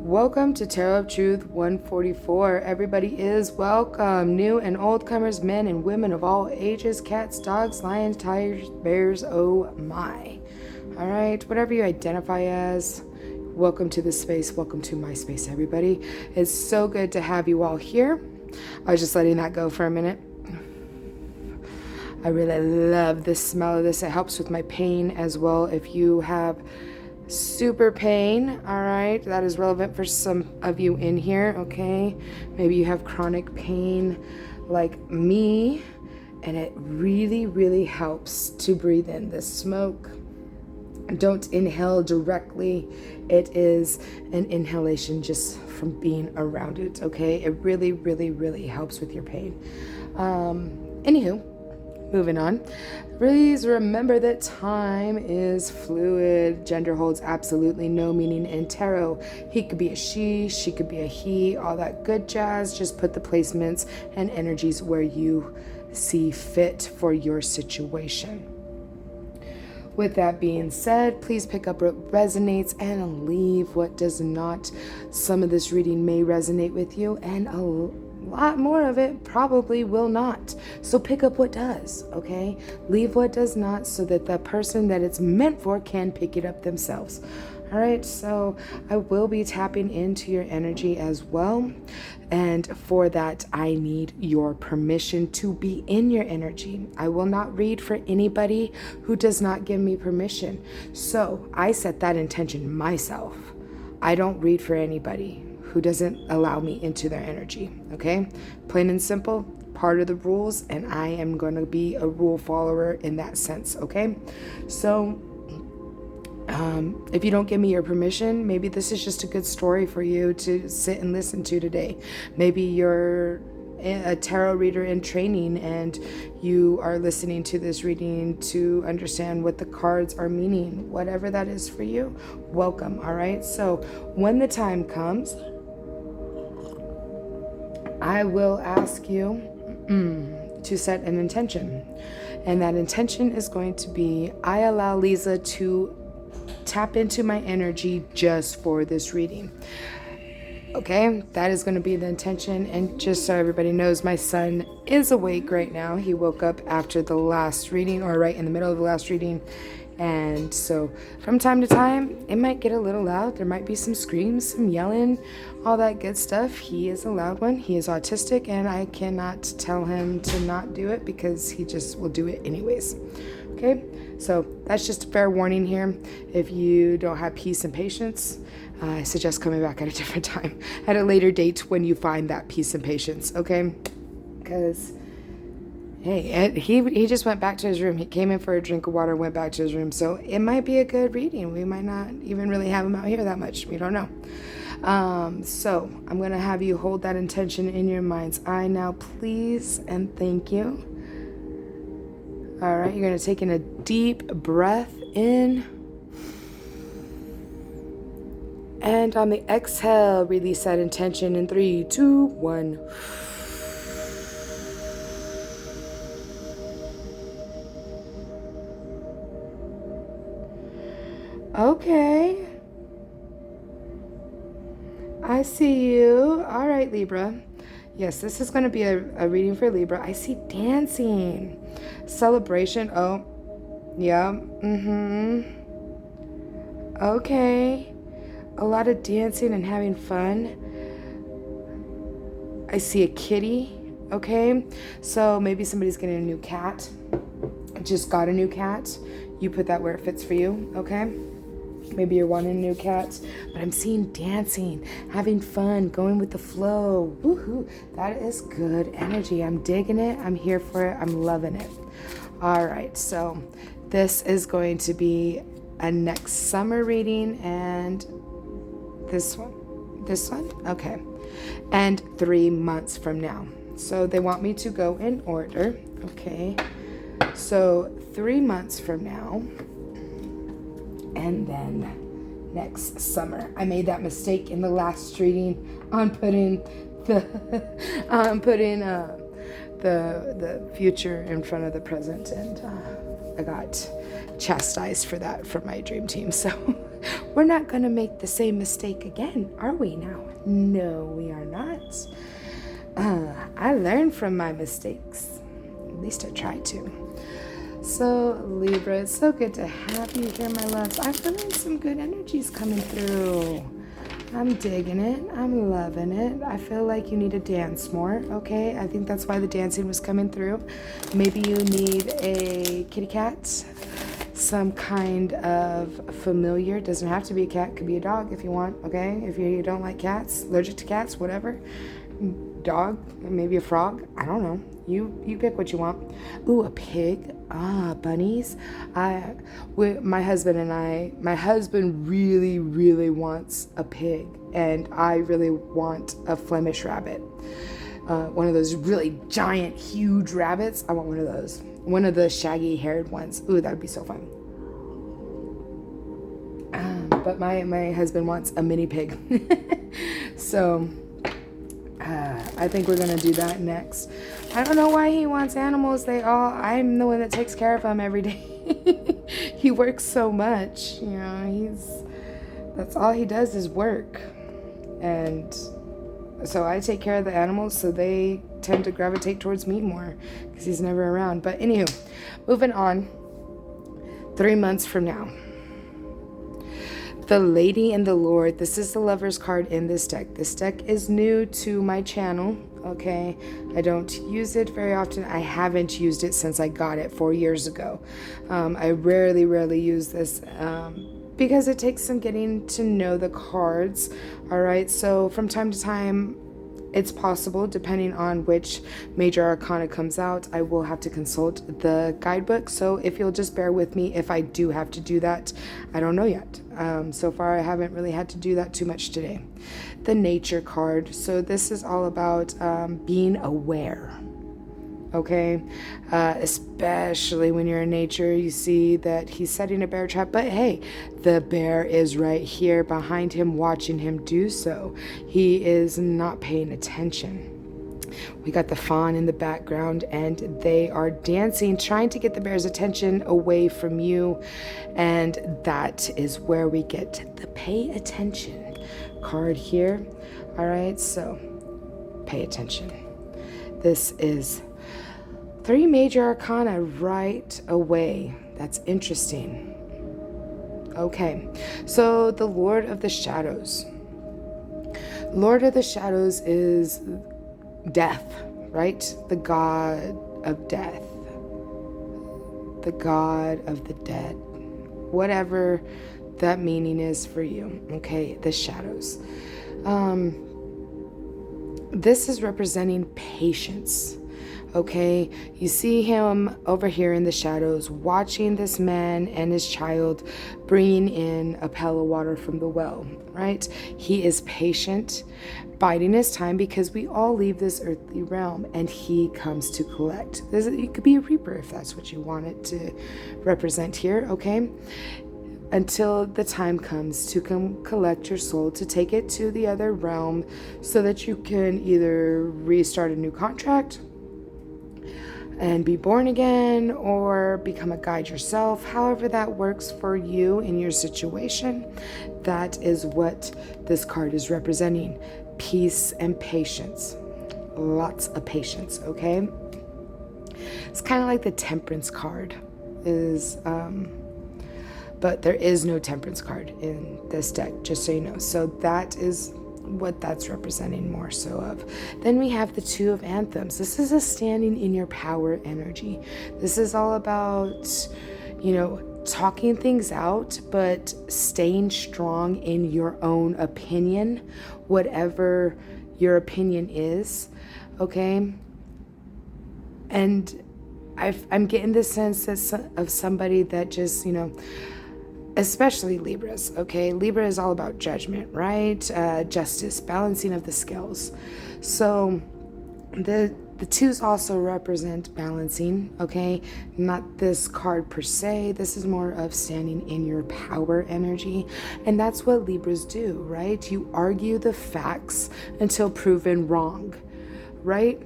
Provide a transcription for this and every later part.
Welcome to Tarot of Truth 144. Everybody is welcome. New and old comers, men and women of all ages, cats, dogs, lions, tigers, bears, oh my. All right, whatever you identify as, welcome to this space. Welcome to my space, everybody. It's so good to have you all here. I was just letting that go for a minute. I really love the smell of this. It helps with my pain as well. If you have super pain, all right, that is relevant for some of you in here, okay? Maybe you have chronic pain like me, and it really helps to breathe in this smoke. Don't inhale directly. It is an inhalation just from being around it, okay? It really helps with your pain. Anywho, moving on. Please remember that time is fluid. Gender holds absolutely no meaning in tarot. He could be a she could be a he, all that good jazz. Just put the placements and energies where you see fit for your situation. With that being said, please pick up what resonates and leave what does not. Some of this reading may resonate with you, and a lot more of it probably will not. So pick up what does, okay? Leave what does not so that the person that it's meant for can pick it up themselves. All right, so I will be tapping into your energy as well. And for that, I need your permission to be in your energy. I will not read for anybody who does not give me permission. So I set that intention myself. I don't read for anybody who doesn't allow me into their energy, okay? Plain and simple, part of the rules, and I am going to be a rule follower in that sense, okay? So if you don't give me your permission, maybe this is just a good story for you to sit and listen to today. Maybe you're a tarot reader in training and you are listening to this reading to understand what the cards are meaning. Whatever that is for you, welcome, all right? So when the time comes, I will ask you to set an intention. And that intention is going to be, I allow Lisa to tap into my energy just for this reading. Okay, that is going to be the intention. And just so everybody knows, my son is awake right now. He woke up after the last reading, or right in the middle of the last reading. And so from time to time, it might get a little loud. There might be some screams, some yelling, all that good stuff. He is a loud one. He is autistic, and I cannot tell him to not do it because he just will do it anyways. Okay, so that's just a fair warning here. If you don't have peace and patience, I suggest coming back at a different time, at a later date when you find that peace and patience, okay? Because hey, he just went back to his room. He came in for a drink of water, went back to his room. So it might be a good reading. We might not even really have him out here that much. We don't know. So I'm going to have you hold that intention in your mind's eye now, please, and thank you. All right, you're going to take in a deep breath in. And on the exhale, release that intention in 3, 2, 1. Okay. I see you. All right, Libra. Yes, this is going to be a reading for Libra. I see dancing. Celebration. Oh, yeah. Okay. A lot of dancing and having fun. I see a kitty. Okay. So maybe somebody's getting a new cat. Just got a new cat. You put that where it fits for you. Okay. Maybe you're wanting a new cat, but I'm seeing dancing, having fun, going with the flow. Woohoo! That is good energy. I'm digging it. I'm here for it. I'm loving it. All right, so this is going to be a next summer reading, and this one, okay, and 3 months from now. So they want me to go in order, okay? So 3 months from now. And then next summer. I made that mistake in the last reading on putting the future in front of the present, and I got chastised for that from my dream team. So We're not going to make the same mistake again, are we now? No, we are not. I learned from my mistakes. At least I try to. So, Libra, it's so good to have you here, my loves. I'm feeling some good energies coming through. I'm digging it. I'm loving it. I feel like you need to dance more, okay? I think that's why the dancing was coming through. Maybe you need a kitty cat, some kind of familiar. Doesn't have to be a cat. Could be a dog if you want, okay? If you don't like cats, allergic to cats, whatever. Dog, maybe a frog. I don't know. You pick what you want. Ooh, a pig. Bunnies. My husband really, really wants a pig, and I really want a Flemish rabbit. One of those really giant, huge rabbits. I want one of those. One of the shaggy haired ones. Ooh, that would be so fun. But my husband wants a mini pig. So I think we're gonna do that next. I don't know why he wants animals. I'm the one that takes care of him every day. He works so much, that's all he does is work. And so I take care of the animals, so they tend to gravitate towards me more because he's never around. But anywho, moving on. 3 months from now. The Lady and the Lord. This is the Lover's card in this deck. This deck is new to my channel, okay? I don't use it very often. I haven't used it since I got it 4 years ago. I rarely use this because it takes some getting to know the cards, all right? So from time to time, it's possible, depending on which major arcana comes out, I will have to consult the guidebook. So if you'll just bear with me if I do have to do that, I don't know yet. So far, I haven't really had to do that too much today. The Nature card. So this is all about being aware. Okay, especially when you're in nature, you see that he's setting a bear trap, but hey, the bear is right here behind him watching him do so. He is not paying attention. We got the fawn in the background and they are dancing, trying to get the bear's attention away from you, and that is where we get the pay attention card here. All right, so pay attention. This is 3 major arcana right away. That's interesting. Okay, so the Lord of the Shadows. Lord of the Shadows is death, right? The god of death. The god of the dead. Whatever that meaning is for you. Okay, the shadows. This is representing patience. Okay, you see him over here in the shadows watching this man and his child bringing in a pail of water from the well, right? He is patient, biding his time, because we all leave this earthly realm and he comes to collect. It could be a reaper if that's what you want it to represent here, okay? Until the time comes to come collect your soul, to take it to the other realm so that you can either restart a new contract and be born again, or become a guide yourself. However that works for you in your situation, that is what this card is representing. Peace and patience. Lots of patience, okay? It's kind of like the Temperance card is, but there is no Temperance card in this deck, just so you know. So that is what that's representing more so of. Then we have the Two of Anthems. This is a standing in your power energy. This is all about, talking things out, but staying strong in your own opinion, whatever your opinion is, okay? And I'm getting the sense of somebody that just, especially Libras, okay? Libra is all about judgment, right? Justice, balancing of the scales. So the twos also represent balancing, okay? Not this card per se. This is more of standing in your power energy. And that's what Libras do, right? You argue the facts until proven wrong, right?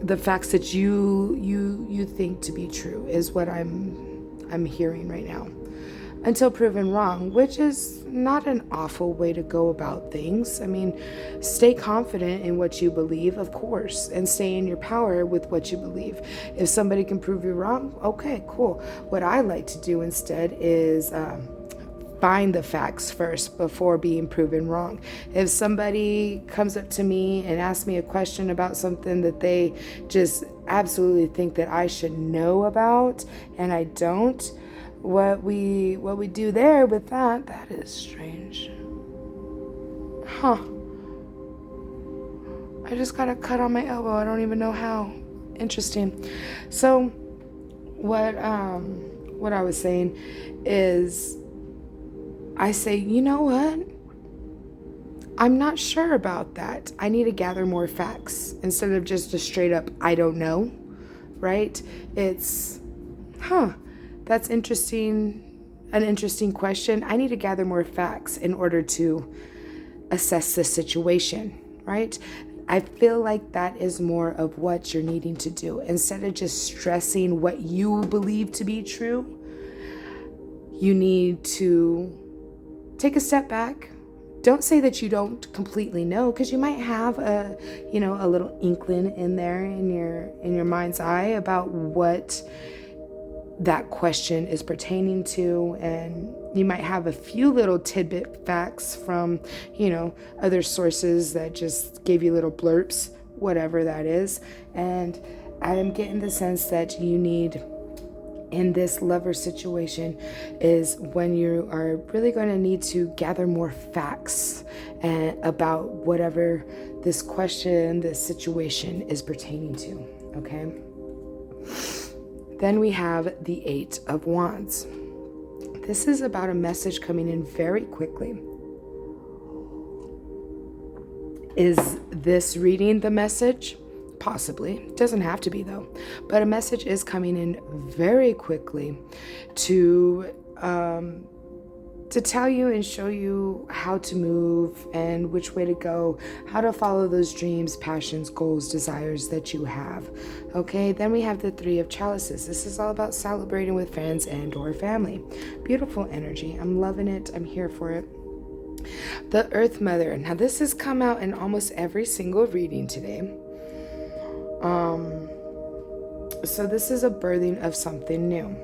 The facts that you think to be true is what I'm hearing right now. until proven wrong, which is not an awful way to go about things. I mean, stay confident in what you believe, of course, and stay in your power with what you believe. If somebody can prove you wrong, okay, cool. What I like to do instead is find the facts first before being proven wrong. If somebody comes up to me and asks me a question about something that they just absolutely think that I should know about and I don't, what we do there with that is strange. Huh. I just got a cut on my elbow. I don't even know how. Interesting. So what I was saying is, I say, you know what? I'm not sure about that. I need to gather more facts instead of just a straight up, I don't know, right? It's, that's interesting, an interesting question. I need to gather more facts in order to assess the situation, right? I feel like that is more of what you're needing to do. Instead of just stressing what you believe to be true, you need to take a step back. Don't say that you don't completely know, because you might have a little inkling in there in your mind's eye about what that question is pertaining to, and you might have a few little tidbit facts from, other sources that just gave you little blurps, whatever that is. And I am getting the sense that you need, in this lover situation, is when you are really going to need to gather more facts about whatever this question, this situation is pertaining to, okay? Then we have the Eight of Wands. This is about a message coming in very quickly. Is this reading the message? Possibly. Doesn't have to be though. But a message is coming in very quickly to tell you and show you how to move and which way to go, how to follow those dreams, passions, goals, desires that you have. Okay, then we have the Three of Chalices. This is all about celebrating with friends and or family. Beautiful energy. I'm loving it. I'm here for it. The Earth Mother. Now this has come out in almost every single reading today. So this is a birthing of something new.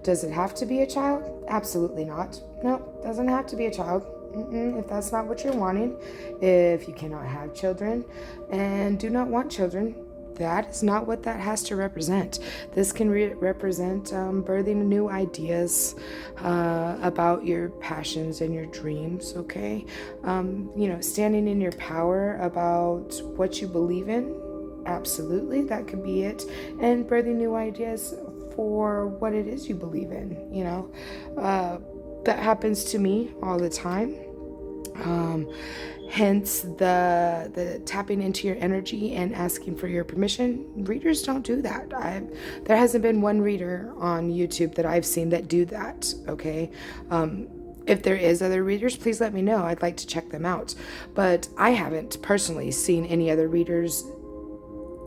Does it have to be a child? Absolutely not. No, doesn't have to be a child. If that's not what you're wanting, if you cannot have children and do not want children, that is not what that has to represent. This can represent birthing new ideas about your passions and your dreams, okay? Standing in your power about what you believe in. Absolutely, that could be it. And birthing new ideas for what it is you believe in, that happens to me all the time. Hence the tapping into your energy and asking for your permission. Readers don't do that. There hasn't been one reader on YouTube that I've seen that do that, okay? If there is other readers, please let me know. I'd like to check them out. But I haven't personally seen any other readers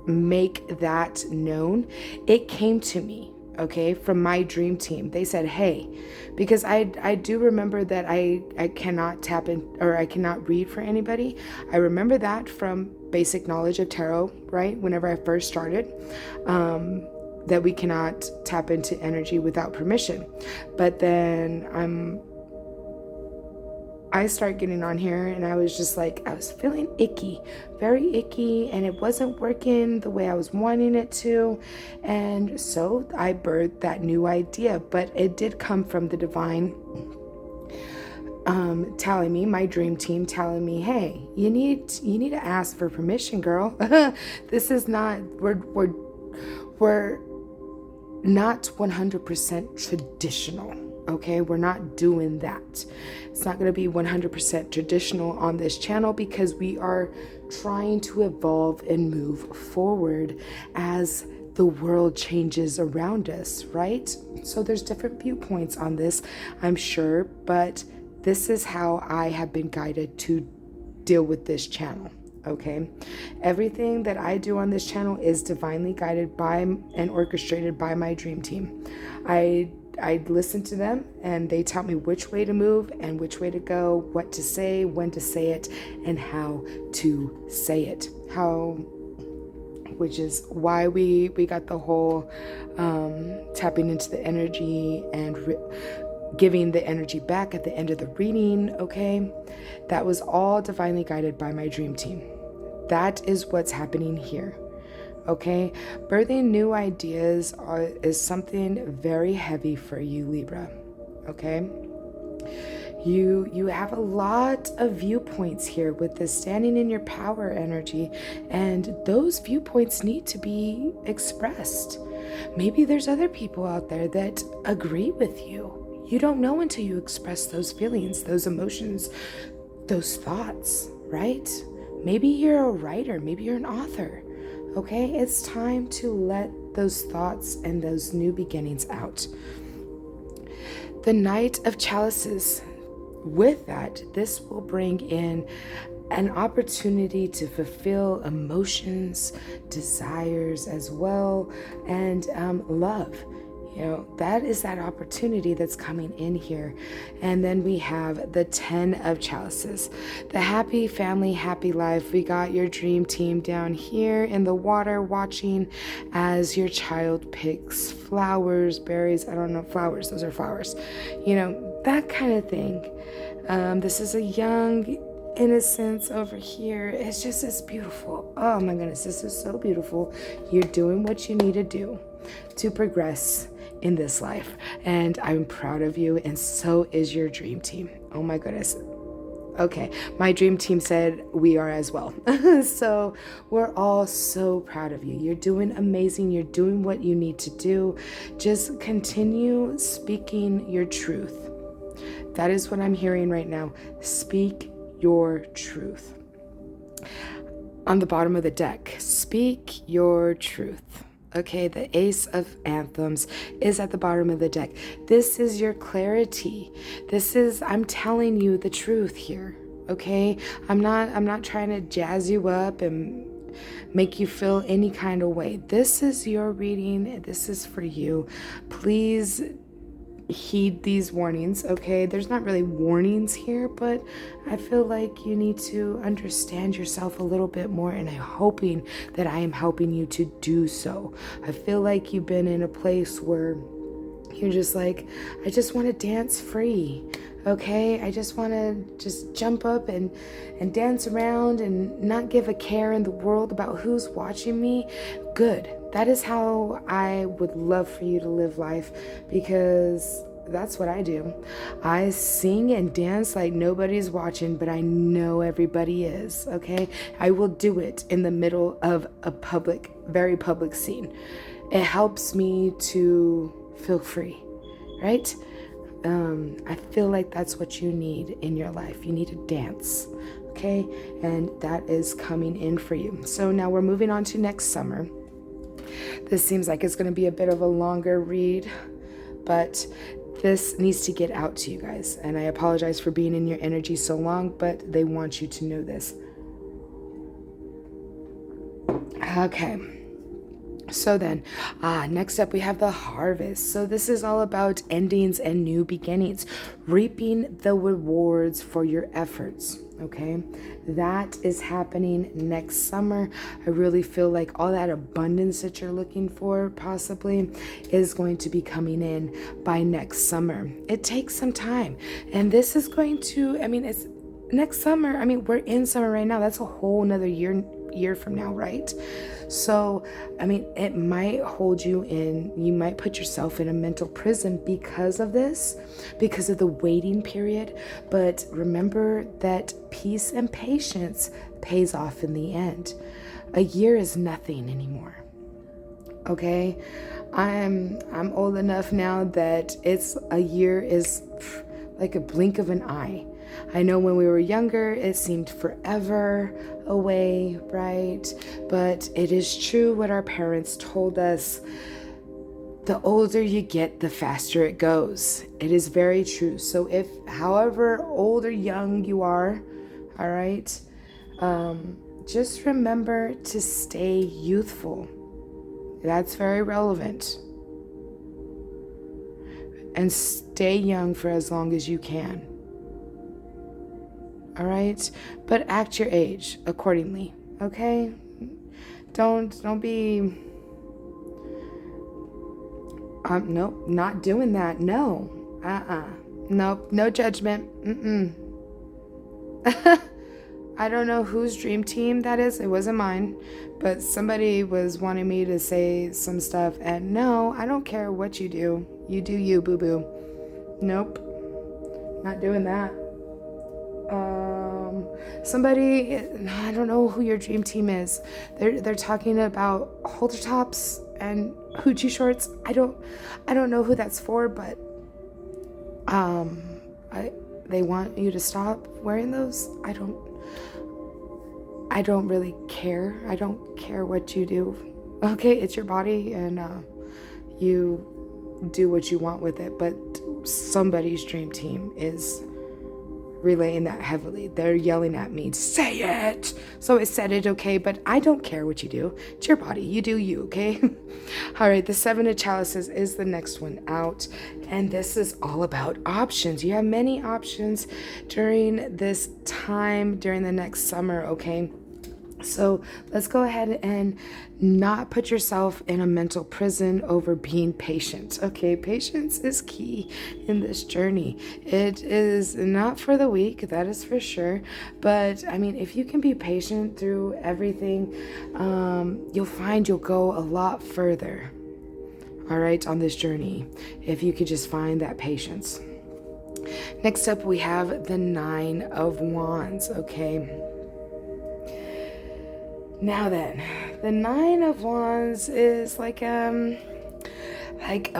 make that known. It came to me, okay, from my dream team. They said, hey, because I do remember that I cannot tap in, or I cannot read for anybody. I remember that from basic knowledge of tarot, right? Whenever I first started, that we cannot tap into energy without permission. But then I start getting on here and I was just like, I was feeling icky, very icky, and it wasn't working the way I was wanting it to. And so I birthed that new idea, but it did come from the divine telling me, my dream team telling me, hey, you need to ask for permission, girl. This is not, we're not 100% traditional. Okay, we're not doing that. It's not going to be 100% traditional on this channel because we are trying to evolve and move forward as the world changes around us, right? So there's different viewpoints on this, I'm sure, but this is how I have been guided to deal with this channel. Okay, everything that I do on this channel is divinely guided by and orchestrated by my dream team. I I listen to them, and they tell me which way to move and which way to go, what to say, when to say it, and how to say it. Which is why we got the whole tapping into the energy and giving the energy back at the end of the reading, okay? That was all divinely guided by my dream team. That is what's happening here, okay? Birthing new ideas is something very heavy for you, Libra, okay? You have a lot of viewpoints here with this standing in your power energy, and those viewpoints need to be expressed. Maybe there's other people out there that agree with you. You don't know until you express those feelings, those emotions, those thoughts, right? Maybe you're a writer, maybe you're an author, okay? It's time to let those thoughts and those new beginnings out. The Knight of Chalices. With that, this will bring in an opportunity to fulfill emotions, desires as well, and love. You know, that is that opportunity that's coming in here. And then we have the 10 of Chalices, the happy family, happy life. We got your dream team down here in the water watching as your child picks flowers, berries. I don't know, flowers. Those are flowers. You know, that kind of thing. This is a young innocence over here. It's beautiful. Oh my goodness, this is so beautiful. You're doing what you need to do to progress in this life, and I'm proud of you, and so is your dream team. Oh my goodness. Okay, my dream team said we are as well. So we're all so proud of you. You're doing amazing. You're doing what you need to do. Just continue speaking your truth. That is what I'm hearing right now. Speak your truth. On the bottom of the deck, speak your truth. Okay, the Ace of Anthems is at the bottom of the deck. This is your clarity. I'm telling you the truth here. Okay, I'm not trying to jazz you up and make you feel any kind of way. This is your reading. This is for you. Please heed these warnings, okay? There's not really warnings here, but I feel like you need to understand yourself a little bit more, and I'm hoping that I am helping you to do so. I feel like you've been in a place where you're just like, I just want to dance free, okay? I just want to just jump up and dance around and not give a care in the world about who's watching me. Good. That is how I would love for you to live life, because that's what I do. I sing and dance like nobody's watching, but I know everybody is, okay? I will do it in the middle of a public, very public scene. It helps me to feel free, right? I feel like that's what you need in your life. You need to dance, okay? And that is coming in for you. So now we're moving on to next summer. This seems like it's going to be a bit of a longer read, but this needs to get out to you guys. And I apologize for being in your energy so long, but they want you to know this. Okay. So then, next up we have the harvest. So this is all about endings and new beginnings, reaping the rewards for your efforts, okay? That is happening next summer. I really feel like all that abundance that you're looking for possibly is going to be coming in by next summer. It takes some time, and this is going to, it's next summer. We're in summer right now. That's a whole nother year from now, right? So, it might hold you in, you might put yourself in a mental prison because of this, because of the waiting period. But remember that peace and patience pays off in the end. A year is nothing anymore. Okay? I'm old enough now that a year is like a blink of an eye. I know when we were younger, it seemed forever away, right? But it is true what our parents told us. The older you get, the faster it goes. It is very true. So if, however old or young you are, all right, just remember to stay youthful. That's very relevant. and stay young for as long as you can. All right? But act your age accordingly, okay? Don't be nope, not doing that. No. Nope, no judgment. I don't know whose dream team that is. It wasn't mine, but somebody was wanting me to say some stuff, and no, I don't care what you do. You do you, boo-boo. Nope, not doing that. Somebody, I don't know who your dream team is. They're talking about halter tops and hoochie shorts. I don't know who that's for, but they want you to stop wearing those. I don't really care. I don't care what you do. Okay, it's your body, and you do what you want with it. But somebody's dream team is relaying that heavily. They're yelling at me, say it. So I said it, okay, but I don't care what you do. It's your body. You do you, okay? All right, the Seven of Chalices is the next one out, and this is all about options. You have many options during this time, during the next summer, okay? So let's go ahead and not put yourself in a mental prison over being patient. Okay, patience is key in this journey. It is not for the weak, that is for sure. But I mean, if you can be patient through everything, you'll find you'll go a lot further. All right, on this journey, if you could just find that patience. Next up, we have the Nine of Wands. Okay. Now then, the Nine of Wands is like a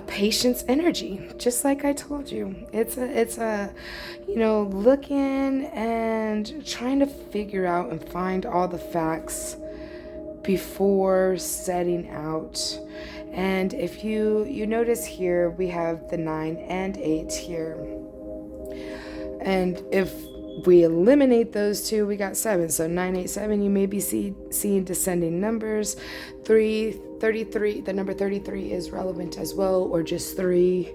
patience energy, just like I told you. It's a looking and trying to figure out and find all the facts before setting out. And if you notice here, we have the 9 and 8 here. And if we eliminate those two, we got 7. So 9, 8, 7, you may be seeing descending numbers. 33, the number 33 is relevant as well, or just 3,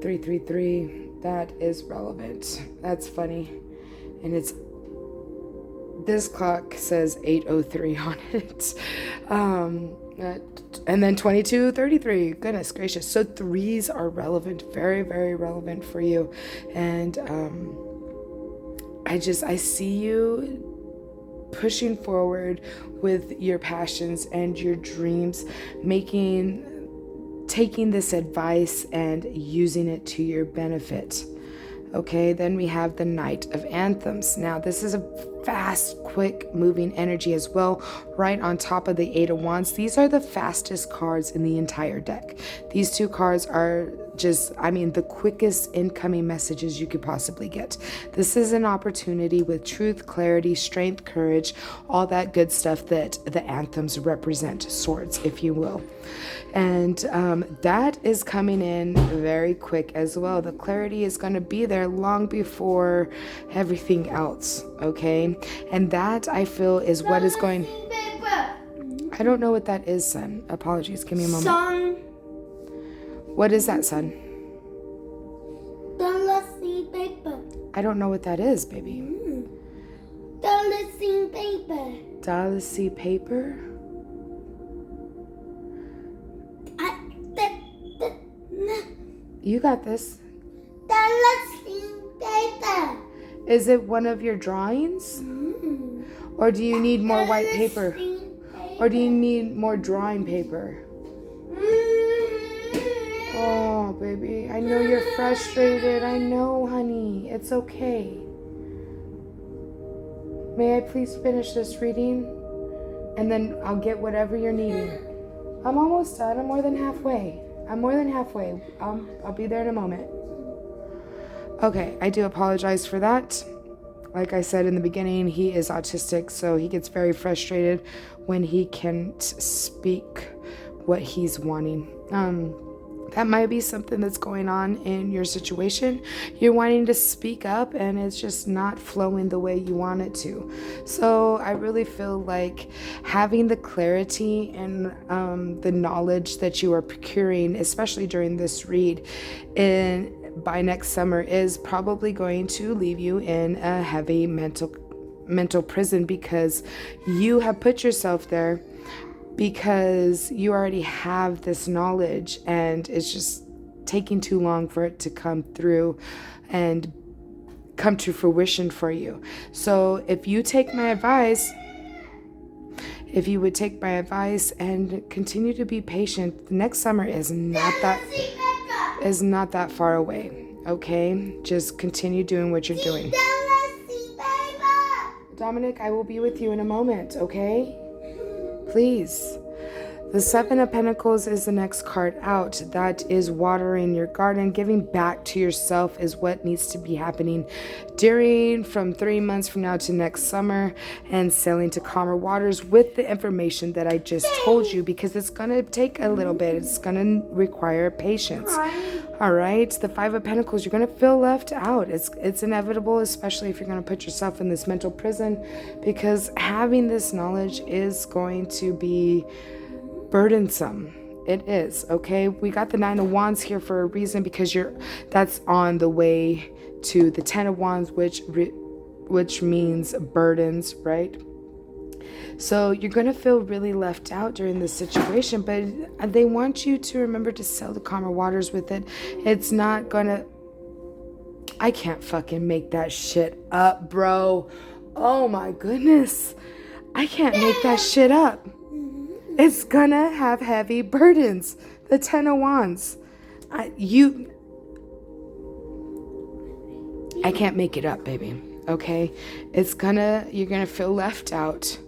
3, 3, 3. That is relevant. That's funny. And this clock says 8:03 on it. And then 22:33. Goodness gracious. So 3s are relevant, very, very relevant for you. And I see you pushing forward with your passions and your dreams, taking this advice and using it to your benefit. Okay, then we have the Knight of Anthems. Now, this is a fast, quick moving energy as well, right on top of the 8 of Wands. These are the fastest cards in the entire deck. These two cards are the quickest incoming messages you could possibly get. This is an opportunity with truth, clarity, strength, courage, all that good stuff that the anthems represent, swords, if you will. And that is coming in very quick as well. The clarity is going to be there long before everything else, okay? And that, I feel, is what is going... I don't know what that is, son. Apologies. Give me a moment. Son. What is that, son? Dancing paper. I don't know what that is, baby. Dancing paper. Dancing paper? You got this. Dancing paper. Is it one of your drawings? Or do you need more white paper? Or do you need more drawing paper? Oh, baby, I know you're frustrated. I know, honey. It's okay. May I please finish this reading? And then I'll get whatever you're needing. I'm almost done. I'm more than halfway. I'll be there in a moment. Okay, I do apologize for that. Like I said in the beginning, he is autistic, so he gets very frustrated when he can't speak what he's wanting. That might be something that's going on in your situation. You're wanting to speak up and it's just not flowing the way you want it to. So I really feel like having the clarity and the knowledge that you are procuring, especially during this read, by next summer, is probably going to leave you in a heavy mental prison, because you have put yourself there because you already have this knowledge and it's just taking too long for it to come through and come to fruition for you. So if you would take my advice and continue to be patient, next summer is not that far away. Okay, just continue doing what you're doing. Dominic, I will be with you in a moment, okay? Please. The Seven of Pentacles is the next card out. That is watering your garden. Giving back to yourself is what needs to be happening from 3 months from now to next summer, and sailing to calmer waters with the information that I just told you, because it's going to take a little bit. It's going to require patience. All right. The Five of Pentacles, you're going to feel left out. It's inevitable, especially if you're going to put yourself in this mental prison, because having this knowledge is going to be burdensome. It is. Okay. We got the Nine of Wands here for a reason, because that's on the way to the Ten of Wands, which means burdens, right? So you're going to feel really left out during this situation, but they want you to remember to sail the calmer waters with it. It's not going to... I can't fucking make that shit up, bro. Oh my goodness. I can't make that shit up. It's going to have heavy burdens. The Ten of Wands. I can't make it up, baby. Okay? You're going to feel left out.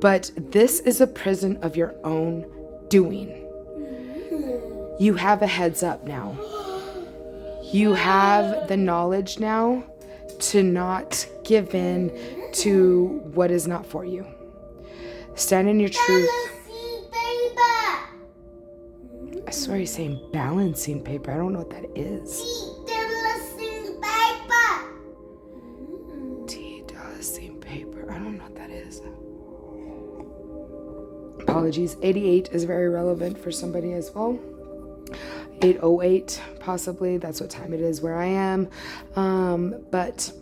But this is a prison of your own doing. You have a heads up now. You have the knowledge now to not give in to what is not for you. Stand in your truth. I swear he's saying balancing paper. I don't know what that is. Balancing paper. I don't know what that is. Apologies. 88 is very relevant for somebody as well. 8:08, possibly. That's what time it is where I am. But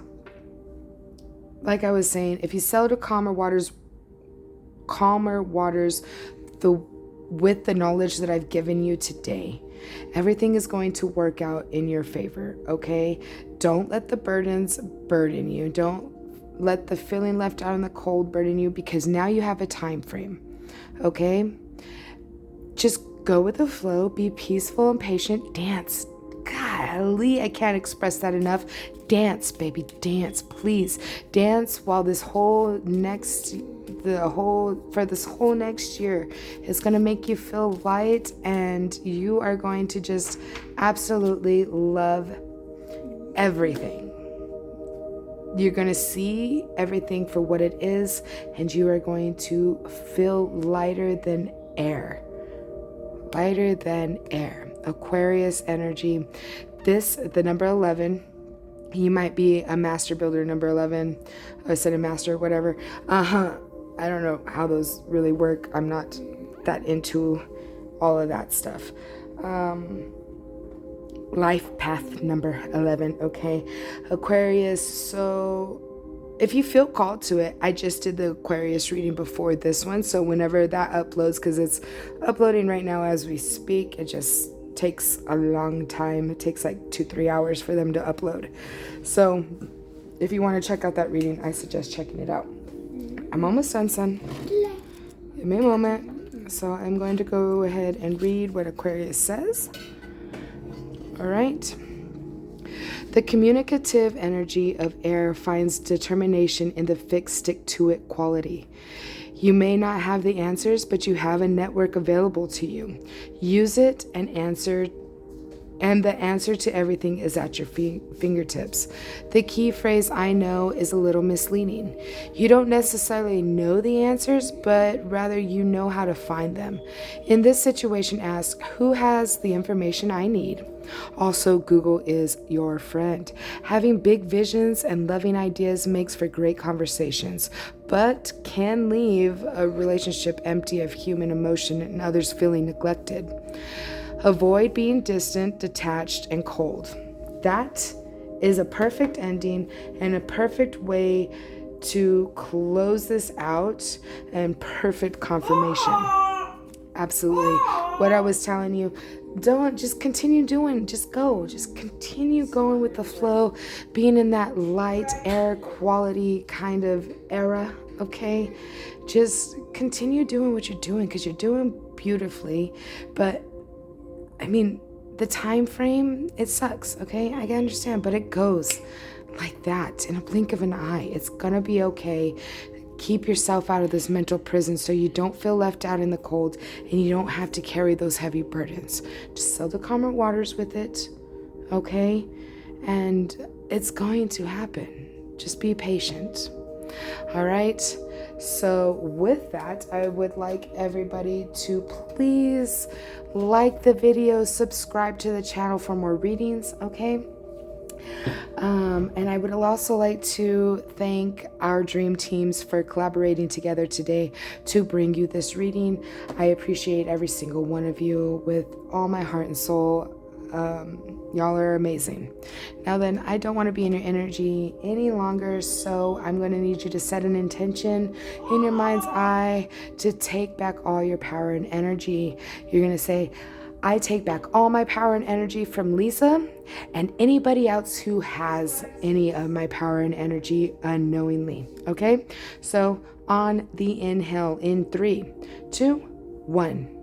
like I was saying, if you sail to calmer waters with the knowledge that I've given you today, everything is going to work out in your favor, okay? Don't let the burdens burden you. Don't let the feeling left out in the cold burden you, because now you have a time frame, okay? Just go with the flow, be peaceful and patient, dance. Golly, I can't express that enough. Dance, baby, dance, please. Dance while this whole next year is going to make you feel light, and you are going to just absolutely love everything. You're going to see everything for what it is, and you are going to feel lighter than air. Lighter than air. Aquarius energy. The number 11, you might be a master builder, number 11, or ascended master, whatever. I don't know how those really work. I'm not that into all of that stuff. Life path number 11, okay? Aquarius, so if you feel called to it, I just did the Aquarius reading before this one, so whenever that uploads, because it's uploading right now as we speak, it just takes a long time. It takes like 2-3 hours for them to upload. So if you want to check out that reading, I suggest checking it out. I'm almost done, son. Give me a moment. So I'm going to go ahead and read what Aquarius says. All right. The communicative energy of air finds determination in the fixed stick-to-it quality. You may not have the answers, but you have a network available to you. Use it and answer And the answer to everything is at your fingertips. The key phrase, I know, is a little misleading. You don't necessarily know the answers, but rather you know how to find them. In this situation, ask, who has the information I need? Also, Google is your friend. Having big visions and loving ideas makes for great conversations, but can leave a relationship empty of human emotion and others feeling neglected. Avoid being distant, detached, and cold. That is a perfect ending and a perfect way to close this out and perfect confirmation. Absolutely. What I was telling you, don't just continue doing, just go. Just continue going with the flow, being in that light air quality kind of era, okay? Just continue doing what you're doing because you're doing beautifully, but I mean, the time frame, it sucks, okay? I can understand, but it goes like that in a blink of an eye. It's gonna be okay. Keep yourself out of this mental prison so you don't feel left out in the cold and you don't have to carry those heavy burdens. Just sow the calmer waters with it, okay? And it's going to happen. Just be patient. All right? So with that, I would like everybody to please like the video, subscribe to the channel for more readings, okay? And I would also like to thank our dream teams for collaborating together today to bring you this reading. I appreciate every single one of you with all my heart and soul. Y'all are amazing. Now then, I don't want to be in your energy any longer, so I'm going to need you to set an intention in your mind's eye to take back all your power and energy. You're going to say, I take back all my power and energy from Lisa and anybody else who has any of my power and energy unknowingly. Okay? So on the inhale, in 3, 2, 1.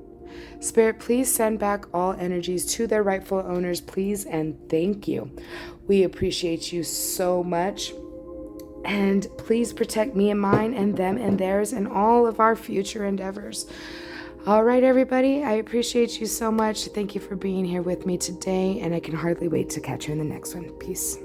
Spirit, please send back all energies to their rightful owners, please, and thank you. We appreciate you so much. And please protect me and mine and them and theirs and all of our future endeavors. All right, everybody, I appreciate you so much. Thank you for being here with me today, and I can hardly wait to catch you in the next one. Peace.